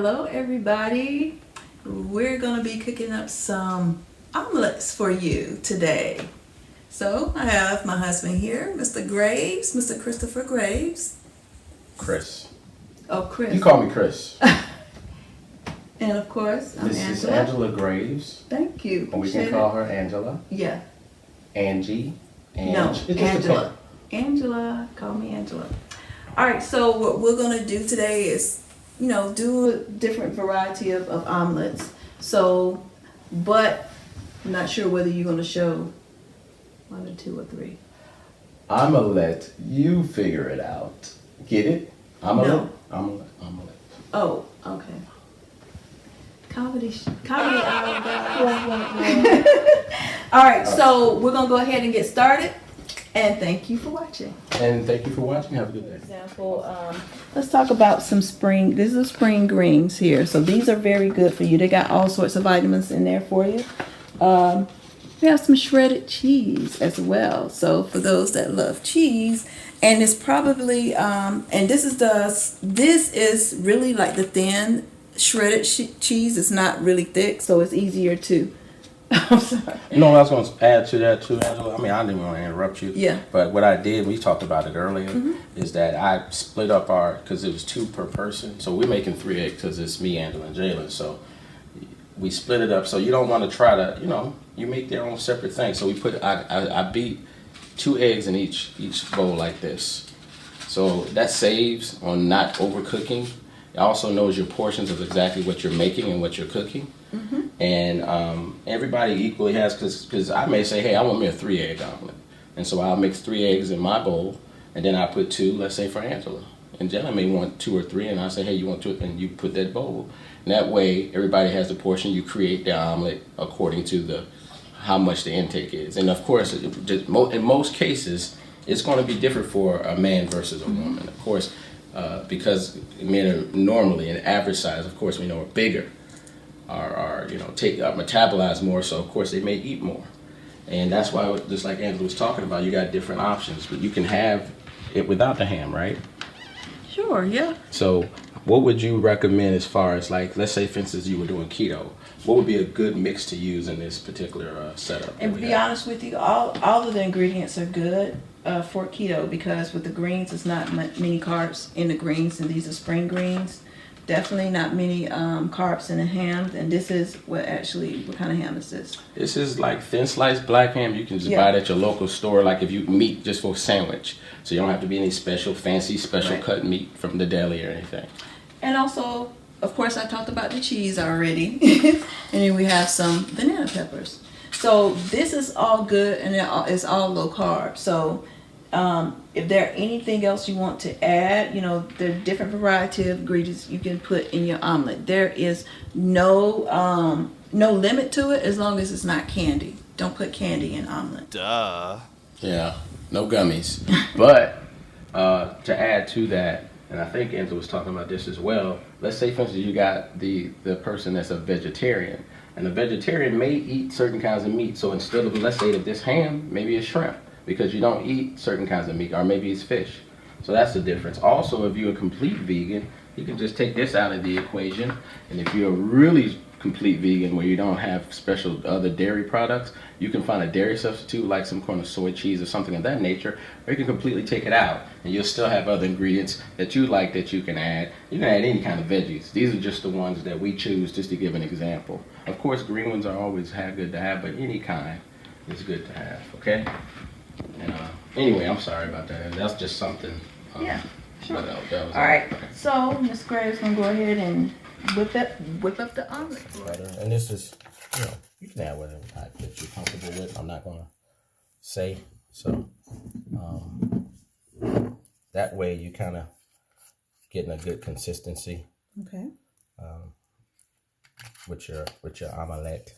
Hello everybody. We're going to be cooking up some omelets for you today. So I have my husband here, Mr. Graves, Mr. Christopher Graves. Chris. Oh, Chris. You call me Chris. And of course, I'm This Angela. is Angela Graves. Thank you. Or we can call her Angela. Yeah. Angie. No, Angela. Angela. Call me Angela. All right, so what we're going to do today is, do a different variety of omelets. So, but I'm not sure whether you're going to show one or two or three. Omelette. You figure it out. Get it? Omelette? No. Omelette. Oh, okay. Comedy hour, guys. All right, so we're going to go ahead and get started. And thank you for watching. And thank you for watching. Have a good day. For example, let's talk about some spring. These are spring greens here. So these are very good for you. They got all sorts of vitamins in there for you. We have some shredded cheese as well. So for those that love cheese, and it's probably and this is really like the thin shredded cheese. It's not really thick, so it's easier to. I'm sorry. You know what I was going to add to that too, Angela? I mean, I didn't want to interrupt you. Yeah. But what I did, we talked about it earlier, is that I split up because it was 2 per person. So we're making 3 eggs because it's me, Angela, and Jalen. So we split it up. So you don't want to try to, you make their own separate thing. So we I beat 2 eggs in each bowl like this. So that saves on not overcooking. It also knows your portions of exactly what you're making and what you're cooking. And everybody equally has, because I may say, hey, I want me a 3-egg omelet. And so I'll mix 3 eggs in my bowl, and then I put 2, let's say, for Angela. And Jenna may want 2 or 3, and I'll say, hey, you want 2, and you put that bowl. And that way, everybody has the portion. You create the omelet according to how much the intake is. And of course, in most cases, it's going to be different for a man versus a woman. Of course, because men are normally an average size, of course, we know are bigger. Metabolize more, so of course they may eat more. And that's why, just like Angela was talking about, you got different options, but you can have it without the ham, right? Sure, yeah. So what would you recommend as far as, like, let's say for instance you were doing keto, what would be a good mix to use in this particular setup? And to be honest with you, all of the ingredients are good for keto, because with the greens, it's not many carbs in the greens, and these are spring greens. Definitely not many carbs in the ham. And this is what kind of ham is this? This is like thin sliced black ham. You can just buy it at your local store, like if you meat just for a sandwich. So you don't have to be any special cut meat from the deli or anything. And also, of course, I talked about the cheese already. And then we have some banana peppers. So this is all good, and it's all low carb. So if there are anything else you want to add, there are different variety of ingredients you can put in your omelet. There is no limit to it as long as it's not candy. Don't put candy in omelet. Duh. Yeah, no gummies. But to add to that, and I think Angela was talking about this as well, let's say for instance you got the person that's a vegetarian, and the vegetarian may eat certain kinds of meat. So instead of, let's say that this ham, maybe it's shrimp, because you don't eat certain kinds of meat, or maybe it's fish. So that's the difference. Also, if you're a complete vegan, you can just take this out of the equation. And if you're a really complete vegan where you don't have special other dairy products, you can find a dairy substitute like some kind of soy cheese or something of that nature, or you can completely take it out and you'll still have other ingredients that you like that you can add. You can add any kind of veggies. These are just the ones that we choose, just to give an example. Of course, green ones are always good to have, but any kind is good to have, okay? And anyway, I'm sorry about that. That's just something. Yeah, sure. All right. So Miss Graves gonna go ahead and whip up the omelet. And this is, you can add whatever type that you're comfortable with. I'm not gonna say so. That way you kind of getting a good consistency. Okay. With your omelette.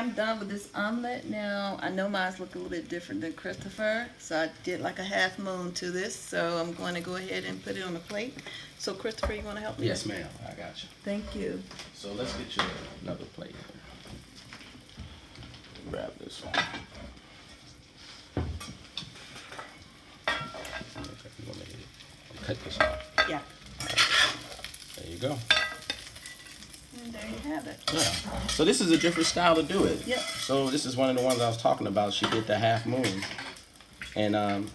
I'm done with this omelet now. I know mine look a little bit different than Christopher, so I did like a half moon to this. So I'm going to go ahead and put it on the plate. So Christopher, you want to help me? Yes, ma'am. I got you. Thank you. So let's get you another plate. Grab this one. Cut this off. Yeah. There you go. And there you have it. Yeah. So this is a different style to do it. Yep. So this is one of the ones I was talking about. She did the half moon, and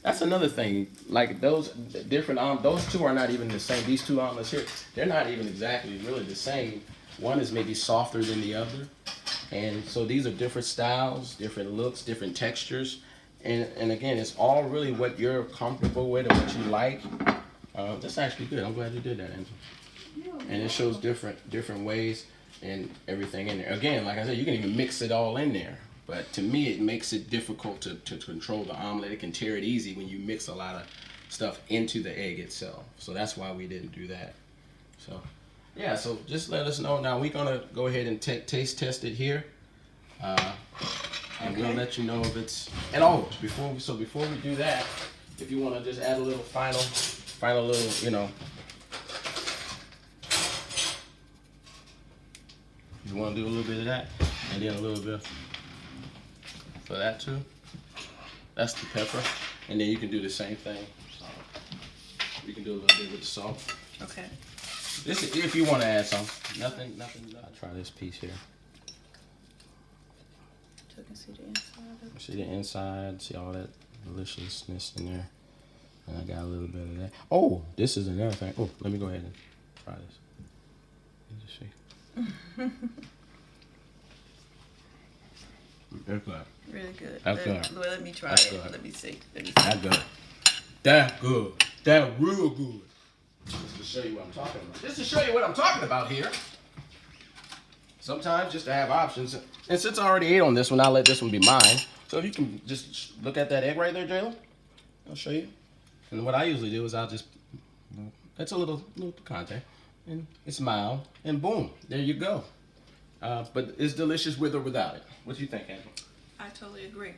that's another thing. Like those different those two are not even the same. These two omelets here, they're not even exactly really the same. One is maybe softer than the other, and so these are different styles, different looks, different textures, and again, it's all really what you're comfortable with and what you like. That's actually good. I'm glad you did that, Angela. And it shows different ways and everything in there. Again, like I said, you can even mix it all in there. But to me, it makes it difficult to control the omelet. It can tear it easy when you mix a lot of stuff into the egg itself. So that's why we didn't do that. So yeah, so just let us know. Now we're gonna go ahead and taste test it here, and we'll let you know if it's. And before we do that, if you want to just add a little final little, you know. You want to do a little bit of that, and then a little bit for that too. That's the pepper, and then you can do the same thing. You can do a little bit with the salt. Okay. This is if you want to add some. Nothing. I'll try this piece here. So I can see the inside. See the inside. See all that deliciousness in there. And I got a little bit of that. Oh, this is another thing. Oh, let me go ahead and try this. Let me just see. That's good. Really good. That's good. Let me try That's it. good. Let me see. That's good. That's good. That's real good. Just to show you what I'm talking about. Just to show you what I'm talking about here. Sometimes just to have options. And since I already ate on this one, I'll let this one be mine. So if you can just look at that egg right there, Jayla. I'll show you. And what I usually do is I'll just, that's a little picante. And it's mild. And boom, there you go. But it's delicious with or without it. What do you think, Angela? I totally agree.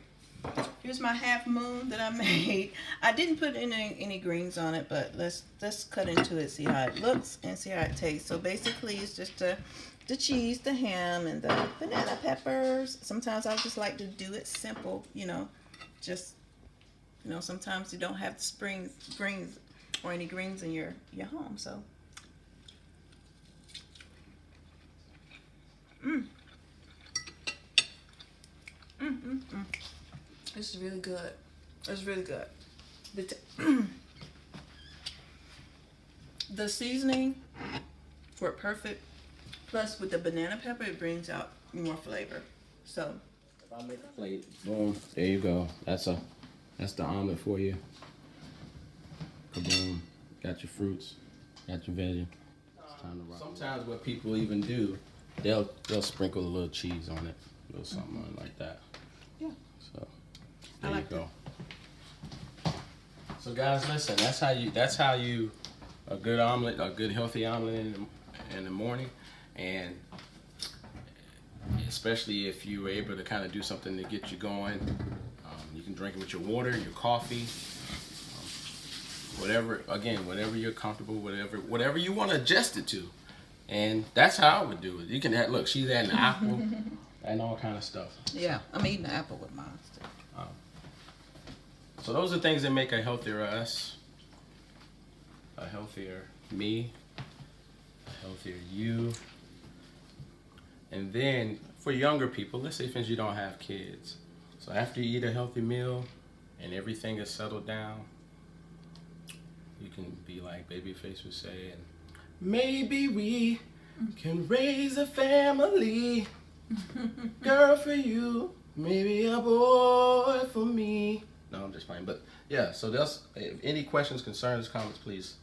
Here's my half moon that I made. I didn't put any greens on it, but let's cut into it, see how it looks and see how it tastes. So basically it's just the cheese, the ham, and the banana peppers. Sometimes I just like to do it simple, just, sometimes you don't have the greens or any greens in your home, so. This is really good. It's really good. The seasoning worked perfect. Plus, with the banana pepper, it brings out more flavor. So, if I make a plate, boom, there you go. That's the omelet for you. Kaboom. Got your fruits. Got your veggie. It's time to rock. Sometimes what people even do, they'll sprinkle a little cheese on it, a little something on it like that. Yeah. So there you go. That. So guys, listen. That's how you a good omelet, a good healthy omelet in the morning, and especially if you were able to kind of do something to get you going. You can drink it with your water, your coffee, whatever. Again, whatever you're comfortable, whatever you want to adjust it to. And that's how I would do it. You can look. She's adding apple and all kind of stuff. Yeah, I'm eating the apple with mine. So those are things that make a healthier us, a healthier me, a healthier you. And then for younger people, let's say since you don't have kids, so after you eat a healthy meal and everything is settled down, you can be like Babyface would say, and maybe we can raise a family, girl for you, maybe a boy for me. No, I'm just playing. But yeah, so that's, if any questions, concerns, comments, please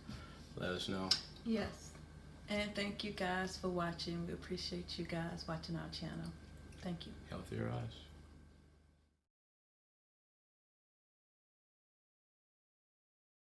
let us know. Yes. And thank you guys for watching. We appreciate you guys watching our channel. Thank you. Healthier us.